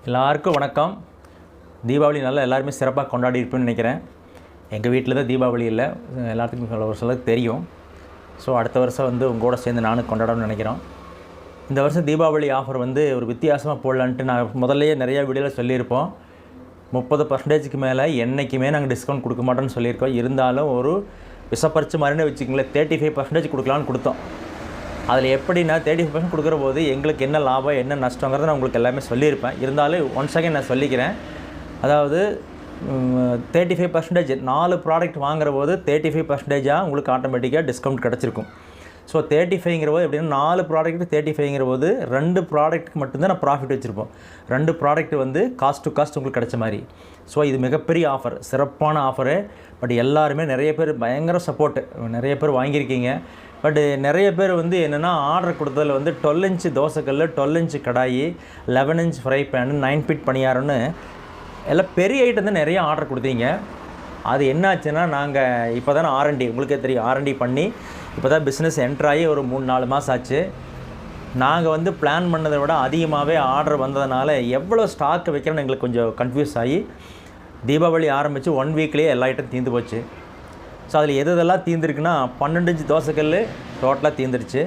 எல்லாருக்கும் வணக்கம். தீபாவளி நல்லா எல்லாருமே சிறப்பாக கொண்டாடி இருப்பேன்னு நினைக்கிறேன். எங்கள் வீட்டில் தான் தீபாவளி இல்லை, எல்லாத்துக்கும் ஒரு சிலருக்கு தெரியும். ஸோ அடுத்த வருஷம் உங்களோட சேர்ந்து நானும் கொண்டாடணும்னு நினைக்கிறோம். இந்த வருஷம் தீபாவளி ஆஃபர் ஒரு வித்தியாசமாக போடலான்ட்டு நான் முதல்லையே நிறையா வீடியோவில் சொல்லியிருப்போம். 30% மேலே என்றைக்குமே நாங்கள் டிஸ்கவுண்ட் கொடுக்க மாட்டோம்னு சொல்லியிருக்கோம். இருந்தாலும் ஒரு விஷப்பரிச்சு மாதிரினே வச்சுக்கிங்களேன், 35% கொடுக்கலான்னு கொடுத்தோம். அதில் எப்படின்னா 35% கொடுக்குற போது எங்களுக்கு என்ன லாபம் என்ன நஷ்டங்கிறத நான் உங்களுக்கு எல்லாமே சொல்லியிருப்பேன். இருந்தாலும் ஒன்ஸ் அகைன் நான் சொல்லிக்கிறேன். அதாவது 35% 4 ப்ராடக்ட் வாங்குற போது 35% உங்களுக்கு ஆட்டோமேட்டிக்காக டிஸ்கவுண்ட் கிடச்சிருக்கும். ஸோ 35ங்கிற போது எப்படின்னா 4 ப்ராடக்ட் 35ங்கிற போது 2 ப்ராடக்ட்டுக்கு மட்டும்தான் நான் ப்ராஃபிட் வச்சுருப்போம். 2 ப்ராடக்ட் காஸ்ட் டு காஸ்ட் உங்களுக்கு கிடைச்ச மாதிரி. ஸோ இது மிகப்பெரிய ஆஃபர், சிறப்பான ஆஃபரு. பட் எல்லாருமே நிறைய பேர் பயங்கர சப்போர்ட்டு, நிறைய பேர் வாங்கியிருக்கீங்க. பட்டு நிறைய பேர் என்னென்னா ஆர்டர் கொடுத்ததில் 12 இன்ச்சு தோசைக்கல், 12 இன்ச்சு கடாயி, 11 இன்ச் ஃப்ரை பேனு, 9 ஃபீட் பணியாரம்னு எல்லாம் பெரிய ஐட்டம் தான் நிறைய ஆர்டர் கொடுத்தீங்க. அது என்னாச்சுன்னா நாங்கள் இப்போ தானே R&D, உங்களுக்கே தெரியும், R&D பண்ணி இப்போ தான் பிஸ்னஸ் என்ட்ராகி ஒரு 3-4 மாதம் ஆச்சு. நாங்கள் பிளான் பண்ணதை விட அதிகமாகவே ஆர்டர் வந்ததுனால எவ்வளோ ஸ்டாக்கு வைக்கிறோன்னு எங்களுக்கு கொஞ்சம் கன்ஃபியூஸ் ஆகி தீபாவளி ஆரம்பித்து 1 வீக்லேயே எல்லா ஐட்டம் தீர்ந்து போச்சு. ஸோ அதில் எதெல்லாம் தீர்ந்துருக்குன்னா 12 இன்ச்சு தோசைக்கல் டோட்டலாக தீர்ந்துருச்சு,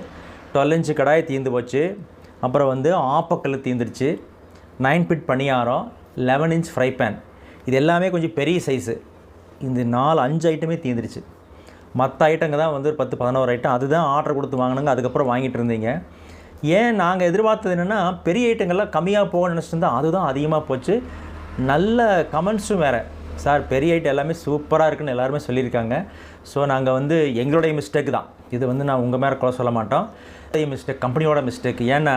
12 இன்ச்சு கடாய் தீர்ந்து போச்சு, அப்புறம் ஆப்பக்கல் தீர்ந்துருச்சு, 9 ஃபீட் பணியாரம், 11 இன்ச் ஃப்ரை பேன். இது எல்லாமே கொஞ்சம் பெரிய சைஸு. இந்த 4-5 ஐட்டமே தீர்ந்துருச்சு. மற்ற ஐட்டங்க தான் ஒரு 10-11 ஐட்டம் அதுதான் ஆர்டர் கொடுத்து வாங்கினாங்க, அதுக்கப்புறம் வாங்கிட்டு இருந்தீங்க. ஏன் நாங்கள் எதிர்பார்த்தது என்னென்னா பெரிய ஐட்டங்கள்லாம் கம்மியாக போகணும்னு நினச்சிருந்தா அதுதான் அதிகமாக போச்சு. நல்ல கமெண்ட்ஸும் வேறு, சார் பெரிய ஐட்டம் எல்லாமே சூப்பராக இருக்குன்னு எல்லாருமே சொல்லியிருக்காங்க. ஸோ நாங்கள் எங்களுடைய மிஸ்டேக் தான் இது, நான் உங்கள் மேலே குறை சொல்ல மாட்டோம். மிஸ்டேக் கம்பெனியோட மிஸ்டேக். ஏன்னா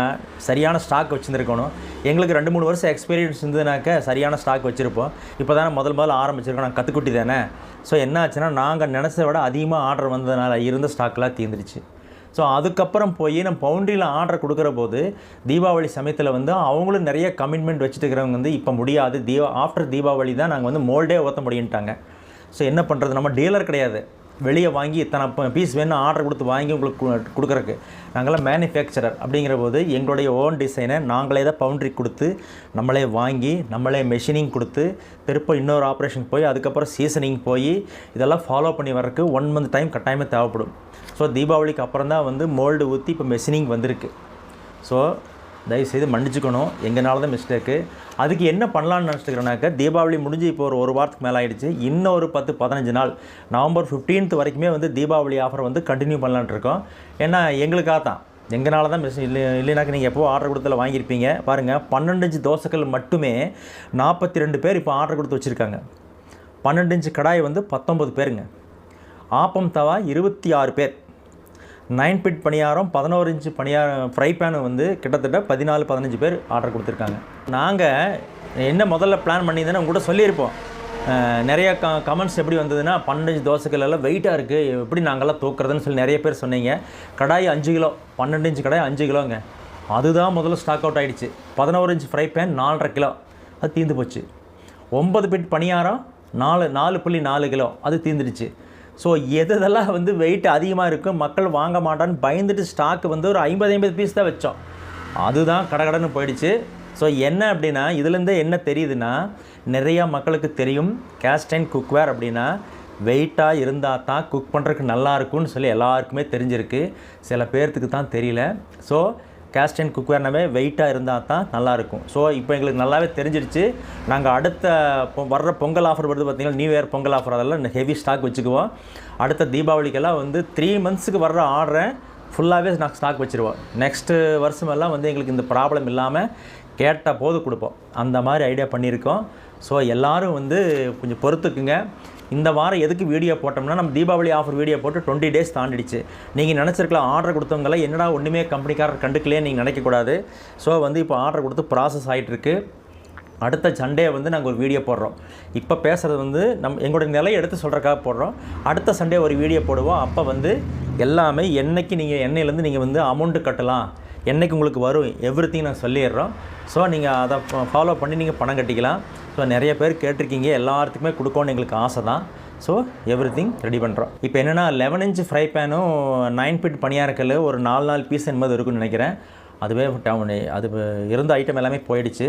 சரியான ஸ்டாக் வச்சுருந்துருக்கணும். எங்களுக்கு 2-3 வருஷம் எக்ஸ்பீரியன்ஸ் இருந்ததுனாக்க சரியான ஸ்டாக் வச்சுருப்போம். இப்போ தானே முதல்ல ஆரம்பிச்சிருக்கோம், நாங்கள் கற்றுக்குட்டி தானே. ஸோ என்ன ஆச்சுன்னா நாங்கள் நினச்சதை விட அதிகமாக ஆர்டர் வந்ததுனால இருந்த ஸ்டாக்கெலாம் தீர்ந்துருச்சு. ஸோ அதுக்கப்புறம் போய் நம்ம பவுண்ட்ரியில் ஆர்டர் கொடுக்குற போது தீபாவளி சமயத்தில் அவங்களும் நிறைய கமிட்மெண்ட் வச்சுட்டு இருக்கிறவங்க இப்போ முடியாது, ஆஃப்டர் தீபாவளி தான் நாங்கள் மோல்டே ஊற்ற முடியுன்ட்டாங்க. ஸோ என்ன பண்ணுறது, நம்ம டீலர் கிடையாது, வெளியே வாங்கி இத்தனை பீஸ் வேணும் ஆர்டர் கொடுத்து வாங்கி உங்களுக்கு கொடுக்குறக்கு. நாங்களாம் மேனுஃபேக்சரர். அப்படிங்கிற போது எங்களுடைய ஓன் டிசைனை நாங்களே தான் பவுண்ட்ரி கொடுத்து நம்மளே வாங்கி நம்மளே மெஷினிங் கொடுத்து திருப்ப இன்னொரு ஆப்ரேஷன் போய் அதுக்கப்புறம் சீசனிங் போய் இதெல்லாம் ஃபாலோ பண்ணி வர்றதுக்கு 1 மந்த் டைம் கட்டாயமாக தேவைப்படும். ஸோ தீபாவளிக்கு அப்புறம் தான் மோல்டு ஊற்றி இப்போ மெஷினிங் வந்திருக்கு. ஸோ தயவுசெய்து மன்னிச்சுக்கணும், எங்களால் தான் மிஸ்டேக்கு. அதுக்கு என்ன பண்ணலான்னு நினச்சிக்கிறோன்னாக்க தீபாவளி முடிஞ்சு இப்போ ஒரு வாரத்துக்கு மேலே ஆகிடுச்சு. இன்னும் ஒரு 10-15 நாள் நவம்பர் 15th வரைக்குமே தீபாவளி ஆஃபர் கண்டினியூ பண்ணலான்ட்டு இருக்கோம். ஏன்னா எங்களுக்காக தான், எங்களால் தான் மிஸ் இல்லைனாக்க நீங்கள் எப்போ ஆர்டர் கொடுத்ததில் வாங்கியிருப்பீங்க. பாருங்கள், 12 இன்ச்சு தோசைக்கல் மட்டுமே 42 பேர் இப்போ ஆர்டர் கொடுத்து வச்சுருக்காங்க. 12 இன்ச்சு கடாய் 19 பேருங்க. ஆப்பம் தவா 26 பேர். 9 ஃபீட் பணியாரம் 11 இன்ச்சு பணியாரம் ஃப்ரை பேனு கிட்டத்தட்ட 14-15 பேர் ஆர்டர் கொடுத்துருக்காங்க. நாங்கள் என்ன முதல்ல பிளான் பண்ணியிருந்தேன்னா உங்கள்கிட்ட சொல்லியிருப்போம். நிறைய கமெண்ட்ஸ் எப்படி வந்ததுன்னா 12 இன்ச்சு தோசைக்கல் எல்லாம் வெயிட்டாக இருக்குது, எப்படி நாங்கள்லாம் தூக்குறதுன்னு சொல்லி நிறைய பேர் சொன்னீங்க. கடாய் 5 கிலோ, 12 இன்ச்சு கடாய் 5 கிலோங்க. அதுதான் முதல்ல ஸ்டாக் அவுட் ஆகிடுச்சு. 11 இன்ச்சு ஃப்ரை பேன் 4.5 கிலோ, அது தீர்ந்து போச்சு. 9 ஃபீட் பணியாரம் 4.4 கிலோ, அது தீர்ந்துடுச்சு. ஸோ எதெல்லாம் வெயிட் அதிகமாக இருக்கும், மக்கள் வாங்க மாட்டான்னு பயந்துட்டு ஸ்டாக்கு ஒரு 50 பீஸ் தான் வச்சோம். அதுதான் கடகடன்னு போயிடுச்சு. ஸோ என்ன அப்படின்னா இதுலேருந்தே என்ன தெரியுதுன்னா, நிறையா மக்களுக்கு தெரியும் கேஸ்ட் அயர்ன் குக்வேர் அப்படின்னா வெயிட்டாக இருந்தால் தான் குக் பண்ணுறதுக்கு நல்லாயிருக்கும்னு சொல்லி எல்லாருக்குமே தெரிஞ்சிருக்கு. சில பேர்த்துக்கு தான் தெரியல. ஸோ கேஸ்ட் அயர்ன் குக்வேர்னாவே வெயிட்டாக இருந்தால் தான் நல்லாயிருக்கும். ஸோ இப்போ எங்களுக்கு நல்லாவே தெரிஞ்சிருச்சு. நாங்கள் அடுத்த வர்ற பொங்கல் ஆஃபர் வருது பார்த்திங்கன்னா, நியூ இயர் பொங்கல் ஆஃபர், அதெல்லாம் ஹெவி ஸ்டாக் வச்சுக்குவோம். அடுத்த தீபாவளிக்கெல்லாம் 3 மந்த்ஸுக்கு வர்ற ஆர்டரை ஃபுல்லாகவே நாங்கள் ஸ்டாக் வச்சுருவோம். நெக்ஸ்ட்டு வருஷமெல்லாம் எங்களுக்கு இந்த ப்ராப்ளம் இல்லாமல் கேட்ட போது கொடுப்போம். அந்த மாதிரி ஐடியா பண்ணியிருக்கோம். ஸோ எல்லோரும் கொஞ்சம் பொறுத்துக்குங்க. இந்த வாரம் எதுக்கு வீடியோ போட்டோம்னா, நம்ம தீபாவளி ஆஃபர் வீடியோ போட்டு 20 டேஸ் தாண்டிடுச்சு. நீங்கள் நினச்சிருக்கலாம் ஆர்டர் கொடுத்தவங்களாம் என்னடா ஒன்றுமே கம்பெனிக்காரர் கண்டுக்கலையே நீங்கள் நினைக்கக்கூடாது. ஸோ இப்போ ஆர்டர் கொடுத்து ப்ராசஸ் ஆகிட்டுருக்கு. அடுத்த சண்டே நாங்கள் ஒரு வீடியோ போடுறோம். இப்போ பேசுகிறது எங்களுடைய நிலையை எடுத்து சொல்கிறக்காக போடுறோம். அடுத்த சண்டே ஒரு வீடியோ போடுவோம். அப்போ எல்லாமே என்றைக்கு நீங்கள் எண்ணெயிலேருந்து நீங்கள் அமௌண்ட்டு கட்டலாம், என்றைக்கு உங்களுக்கு வரும், எவ்ரிதிங் நான் சொல்லிடுறோம். ஸோ நீங்கள் அதை ஃபாலோ பண்ணி நீங்கள் பணம் கட்டிக்கலாம். ஸோ நிறைய பேர் கேட்டிருக்கீங்க, எல்லாத்துக்குமே கொடுக்கணும்னு எங்களுக்கு ஆசை தான். ஸோ எவ்ரிதிங் ரெடி பண்ணுறோம். இப்போ என்னென்னா 11 இன்ச்சு ஃப்ரை பேனும் 9 ஃபீட் பணியாரக்கல் ஒரு 4 பீஸ் என்பது இருக்குன்னு நினைக்கிறேன். அதுவே அது இருந்த ஐட்டம் எல்லாமே போயிடுச்சு.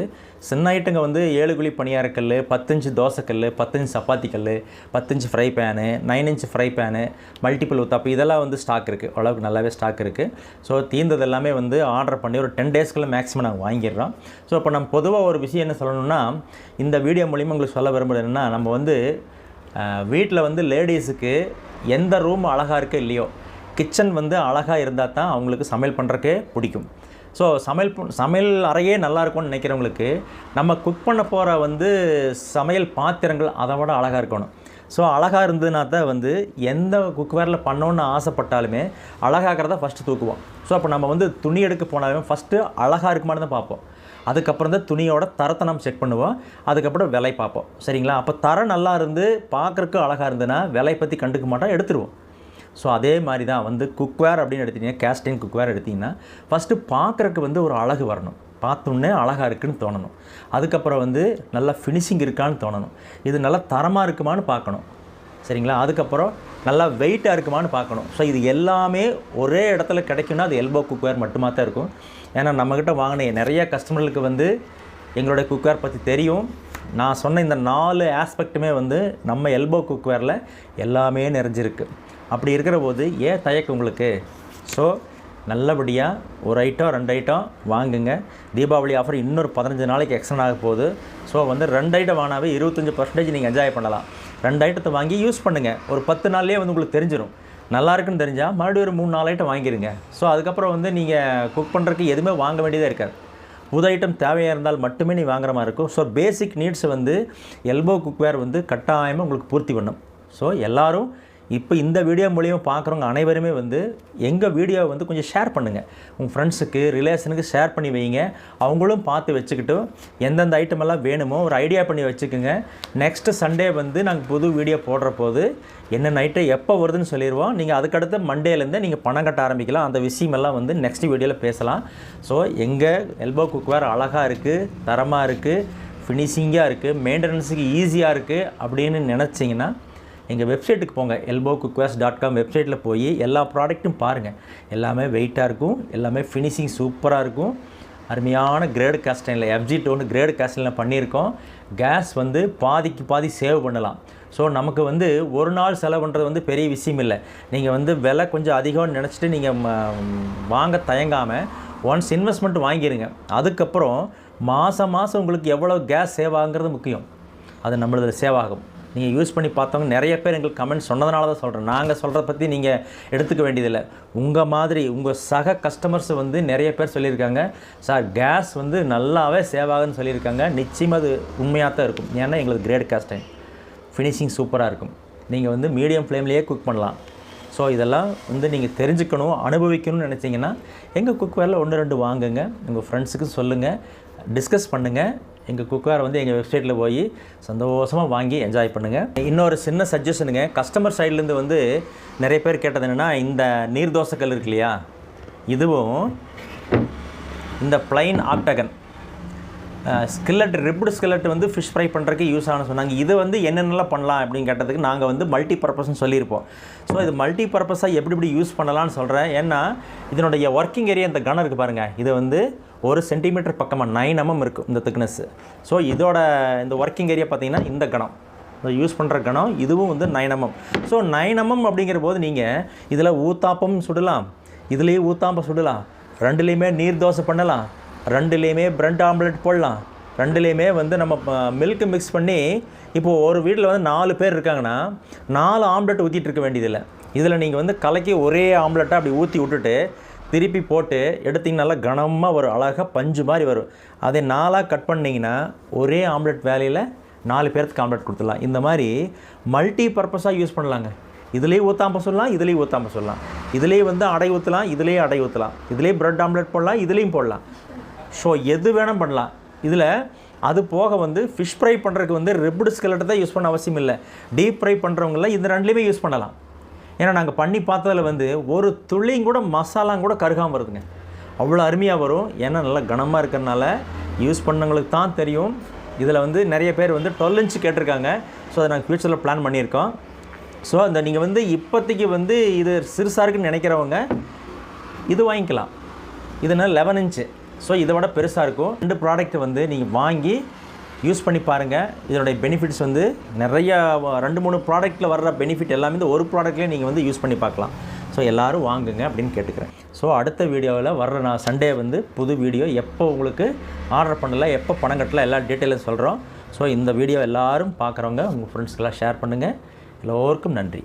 சின்ன ஐட்டங்க வந்து 7 குழி பணியாரக்கல், 10 இன்ச்சு தோசைக்கல், 10 இன்ச் சப்பாத்தி கல், 10 inch fry pan, 9 inch fry pan, multiple ஊத்தாப்பு இதெல்லாம் வந்து ஸ்டாக் இருக்குது. ஓரளவுக்கு நல்லாவே ஸ்டாக் இருக்குது. ஸோ தீர்ந்தது எல்லாமே வந்து ஆர்டர் பண்ணி ஒரு 10 டேஸ்க்குள்ள மேக்ஸிமம் நாங்கள் வாங்கிடுறோம். ஸோ இப்போ நம்ம பொதுவாக ஒரு விஷயம் என்ன சொல்லணும்னா, இந்த வீடியோ மூலிமா உங்களுக்கு சொல்ல விரும்புகிறது என்னென்னா, நம்ம வந்து வீட்டில் வந்து லேடிஸுக்கு எந்த ரூம் அழகாக இருக்கோ இல்லையோ, கிச்சன் வந்து அழகாக இருந்தால் தான் அவங்களுக்கு சமையல் பண்ணுறக்கே பிடிக்கும். ஸோ சமையல் அறையே நல்லாயிருக்கும்னு நினைக்கிறவங்களுக்கு நம்ம குக் பண்ண போகிற வந்து சமையல் பாத்திரங்கள் அதை விட அழகாக இருக்கணும். ஸோ அழகாக இருந்ததுனா தான் வந்து எந்த குக்வேரில் பண்ணோன்னு ஆசைப்பட்டாலுமே அழகாகிறத ஃபஸ்ட்டு தூக்குவோம். ஸோ அப்போ நம்ம வந்து துணி எடுக்க போனாலுமே ஃபஸ்ட்டு அழகாக இருக்குமான்னு தான் பார்ப்போம். அதுக்கப்புறம் தான் துணியோட தரத்தை நம்ம செக் பண்ணுவோம். அதுக்கப்புறம் விலை பார்ப்போம். சரிங்களா? அப்போ தரம் நல்லா இருந்து பார்க்குறக்கு அழகாக இருந்ததுன்னா விலை பற்றி கண்டுக்க மாட்டோம், எடுத்துருவோம். ஸோ அதே மாதிரி தான் வந்து குக்வேர் அப்படின்னு எடுத்திங்கன்னா, கேஸ்டின் குக்வேர் எடுத்திங்கன்னா ஃபஸ்ட்டு பார்க்குறக்கு வந்து ஒரு அழகு வரணும். பார்த்தோன்னே அழகாக இருக்குதுன்னு தோணணும். அதுக்கப்புறம் வந்து நல்லா ஃபினிஷிங் இருக்கான்னு தோணணும். இது நல்லா தரமாக இருக்குமான்னு பார்க்கணும். சரிங்களா? அதுக்கப்புறம் நல்லா வெயிட்டாக இருக்குமான்னு பார்க்கணும். ஸோ இது எல்லாமே ஒரே இடத்துல கிடைக்குன்னா அது எல்போ குக்வேர் மட்டுமா தான் இருக்கும். ஏன்னா நம்மக்கிட்ட வாங்கின நிறைய கஸ்டமர்களுக்கு வந்து எங்களுடைய குக்வேர் பற்றி தெரியும். நான் சொன்ன இந்த 4 ஆஸ்பெக்ட்டுமே வந்து நம்ம எல்போ குக்வேரில் எல்லாமே நிறைஞ்சிருக்கு. அப்படி இருக்கிற போது ஏன் தயக்கம் உங்களுக்கு? ஸோ நல்லபடியாக ஒரு ஐட்டம் 2 ஐட்டம் வாங்குங்க. தீபாவளி ஆஃபர் இன்னொரு 15 நாளைக்கு எக்ஸ்டெண்ட் ஆக போகுது. ஸோ வந்து 2 ஐட்டம் வாங்கினாவே 25% நீங்கள் என்ஜாய் பண்ணலாம். 2 ஐட்டத்தை வாங்கி யூஸ் பண்ணுங்கள். ஒரு 10 நாள்லேயே வந்து உங்களுக்கு தெரிஞ்சிடும். நல்லா இருக்குன்னு தெரிஞ்சால் மறுபடியும் ஒரு 3-4 ஐட்டம் வாங்கிடுங்க. ஸோ அதுக்கப்புறம் வந்து நீங்கள் குக் பண்ணுறதுக்கு எதுவுமே வாங்க வேண்டியதாக இருக்காது. புது ஐட்டம் தேவையாக இருந்தால் மட்டுமே நீ வாங்குற மாதிரி இருக்கும். ஸோ பேசிக் நீட்ஸ் வந்து எல்போ குக்வேர் வந்து கட்டாயமாக உங்களுக்கு பூர்த்தி பண்ணும். ஸோ எல்லோரும் இப்போ இந்த வீடியோ மூலியமாக பார்க்குறவங்க அனைவருமே வந்து எங்கள் வீடியோவை வந்து கொஞ்சம் ஷேர் பண்ணுங்கள். உங்கள் ஃப்ரெண்ட்ஸுக்கு ரிலேஷனுக்கு ஷேர் பண்ணி வைங்க. அவங்களும் பார்த்து வச்சுக்கிட்டு எந்தெந்த ஐட்டமெல்லாம் வேணுமோ ஒரு ஐடியா பண்ணி வச்சுக்கோங்க. நெக்ஸ்ட்டு சண்டே வந்து நாங்கள் புது வீடியோ போடுற போது என்னென்ன ஐட்டம் எப்போ வருதுன்னு சொல்லிடுவோம். நீங்கள் அதுக்கடுத்து மண்டேலேருந்து நீங்கள் பணம் கட்ட ஆரம்பிக்கலாம். அந்த விஷயமெல்லாம் வந்து நெக்ஸ்ட் வீடியோவில் பேசலாம். ஸோ எங்கள் எல்போ குக்வேர் அழகாக இருக்குது, தரமாக இருக்குது, ஃபினிஷிங்காக இருக்குது, மெயின்டெனன்ஸுக்கு ஈஸியாக இருக்குது அப்படின்னு நினச்சிங்கன்னா எங்கள் வெப்சைட்டுக்கு போங்க. elbowcookware.com வெப்சைட்டில் போய் எல்லா ப்ராடக்ட்டும் பாருங்கள். எல்லாமே வெயிட்டாக இருக்கும், எல்லாமே ஃபினிஷிங் சூப்பராக இருக்கும். அருமையான கிரேடு கேஸ்டைனில் FG2 கிரேடு கேஸ்டைனில் பண்ணியிருக்கோம். கேஸ் வந்து பாதிக்கு பாதி சேவ் பண்ணலாம். ஸோ நமக்கு வந்து ஒரு நாள் செலவு பண்ணுறது வந்து பெரிய விஷயம் இல்லை. நீங்கள் வந்து விலை கொஞ்சம் அதிகம்னு நினச்சிட்டு நீங்கள் வாங்க தயங்காமல் ஒன்ஸ் இன்வெஸ்ட்மெண்ட் வாங்கிடுங்க. அதுக்கப்புறம் மாதம் உங்களுக்கு எவ்வளோ கேஸ் சேவ் ஆகுங்கிறது முக்கியம். அது நம்மளது சேவ் ஆகும். நீங்கள் யூஸ் பண்ணி பார்த்தவங்க நிறைய பேர் எங்களுக்கு கமெண்ட் சொன்னதுனால தான் சொல்கிறேன். நாங்கள் சொல்கிறத பற்றி நீங்கள் எடுத்துக்க வேண்டியதில்லை. உங்கள் மாதிரி உங்கள் சக கஸ்டமர்ஸ் வந்து நிறைய பேர் சொல்லியிருக்காங்க, சார் கேஸ் வந்து நல்லாவே சேவ் ஆகுன்னு சொல்லியிருக்காங்க. நிச்சயமாக அது உண்மையாக தான் இருக்கும். ஏன்னா எங்களுக்கு கிரேட் கேஸ் டைம் ஃபினிஷிங் சூப்பராக இருக்கும். நீங்கள் வந்து மீடியம் ஃப்ளேம்லேயே குக் பண்ணலாம். ஸோ இதெல்லாம் வந்து நீங்கள் தெரிஞ்சுக்கணும், அனுபவிக்கணும்னு நினச்சிங்கன்னா எங்கள் குக்வேரில் 1-2 வாங்குங்க. உங்கள் ஃப்ரெண்ட்ஸுக்கு சொல்லுங்கள், டிஸ்கஸ் பண்ணுங்கள். எங்கள் குக்வேர் வந்து எங்கள் வெப்சைட்டில் போய் சந்தோஷமாக வாங்கி என்ஜாய் பண்ணுங்கள். இன்னொரு சின்ன சஜஷனுங்க, கஸ்டமர் சைட்லேருந்து வந்து நிறைய பேர் கேட்டது என்னென்னா, இந்த நீர் தோசைக்கல் இருக்கு இல்லையா, இதுவும் இந்த plain octagon skillet ribbed skillet வந்து ஃபிஷ் ஃப்ரை பண்ணுறதுக்கு யூஸ் ஆகணும்னு சொன்னாங்க. இது வந்து என்னென்னலாம் பண்ணலாம் அப்படின்னு கேட்டதுக்கு நாங்கள் வந்து மல்டி பர்பஸ்ன்னு சொல்லியிருப்போம். ஸோ இது மல்டி பர்பஸாக எப்படி யூஸ் பண்ணலான்னு சொல்கிறேன். ஏன்னா இதனுடைய ஒர்க்கிங் ஏரியா இந்த கனம் இருக்குது பாருங்கள், இது வந்து 1 சென்டிமீட்டர் பக்கமாக 9 mm இருக்கும் இந்த திக்னஸ்ஸு. ஸோ இதோட இந்த ஒர்க்கிங் ஏரியா பார்த்திங்கன்னா இந்த கனம், இந்த யூஸ் பண்ணுற கனம் இதுவும் வந்து 9 mm. ஸோ 9 mm அப்படிங்கிற போது நீங்கள் இதில் ஊத்தாப்பம் சுடலாம், இதுலேயும் ஊத்தாப்பம் சுடலாம், 2லேயுமே நீர் தோசை பண்ணலாம், 2லேயுமே பிரெட் ஆம்லெட் போடலாம், 2லேயுமே வந்து நம்ம மில்க் மிக்ஸ் பண்ணி. இப்போது ஒரு வீட்டில் வந்து 4 பேர் இருக்காங்கன்னா 4 ஆம்லெட் ஊற்றிட்டு இருக்க வேண்டியதில்லை. இதில் நீங்கள் வந்து கலக்கி ஒரே ஆம்லெட்டாக அப்படி ஊற்றி விட்டுட்டு திருப்பி போட்டு எடுத்திங்கன்னா நல்லா கனமாக வரும், அழகாக பஞ்சு மாதிரி வரும். அதை 4ஆக கட் பண்ணிங்கன்னா ஒரே ஆம்லெட் வேலையில் 4 பேர்த்துக்கு ஆம்லெட் கொடுத்துடலாம். இந்த மாதிரி மல்டி பர்பஸாக யூஸ் பண்ணலாங்க. இதுலேயும் ஊற்றாமல் சொல்லலாம், இதுலேயும் ஊற்றாமல் சொல்லலாம், இதுலேயும் வந்து அடை ஊற்றலாம், இதுலேயும் அடை ஊற்றலாம், இதுலேயும் ப்ரெட் ஆம்லெட் போடலாம், இதுலேயும் போடலாம். ஸோ எது வேணும் பண்ணலாம். இதில் அது போக வந்து ஃபிஷ் ஃப்ரை பண்ணுறதுக்கு வந்து ரிப்டு ஸ்கெலட்டை தான் யூஸ் பண்ண அவசியம் இல்லை. டீப் ஃப்ரை பண்ணுறவங்களாம் இந்த 2லேயுமே யூஸ் பண்ணலாம். ஏன்னா நாங்கள் பண்ணி பார்த்ததில் வந்து ஒரு துளியும் கூட மசாலாம் கூட கருகாமல் வருதுங்க, அவ்வளோ அருமையாக வரும். ஏன்னா நல்லா கனமாக இருக்கிறதுனால யூஸ் பண்ணவங்களுக்கு தான் தெரியும். இதில் வந்து நிறைய பேர் வந்து 12 inch கேட்டிருக்காங்க. ஸோ அதை நாங்கள் ஃப்யூச்சரில் பிளான் பண்ணியிருக்கோம். ஸோ அந்த நீங்கள் வந்து இப்போதைக்கு வந்து இது சிறுசாக இருக்குன்னு நினைக்கிறவங்க இது வாங்கிக்கலாம். இதுனா 11 இன்ச்சு. ஸோ இதை விட பெருசாக இருக்கும். 2 ப்ராடக்ட் வந்து நீங்கள் வாங்கி யூஸ் பண்ணி பாருங்கள். இதனுடைய பெனிஃபிட்ஸ் வந்து நிறையா 2-3 ப்ராடக்ட்டில் வர்ற பெனிஃபிட் எல்லாமே இந்த ஒரு ப்ராடக்ட்லேயே நீங்கள் வந்து யூஸ் பண்ணி பார்க்கலாம். ஸோ எல்லோரும் வாங்குங்க அப்படின்னு கேட்டுக்கிறேன். ஸோ அடுத்த வீடியோவில் வர்ற நான் சண்டே வந்து புது வீடியோ எப்போ உங்களுக்கு ஆர்டர் பண்ணல, எப்போ பணம் கட்டலாம், எல்லா டீட்டெயிலும் சொல்கிறோம். ஸோ இந்த வீடியோ எல்லோரும் பார்க்குறவங்க உங்கள் ஃப்ரெண்ட்ஸ்க்கெல்லாம் ஷேர் பண்ணுங்கள். எல்லோருக்கும் நன்றி.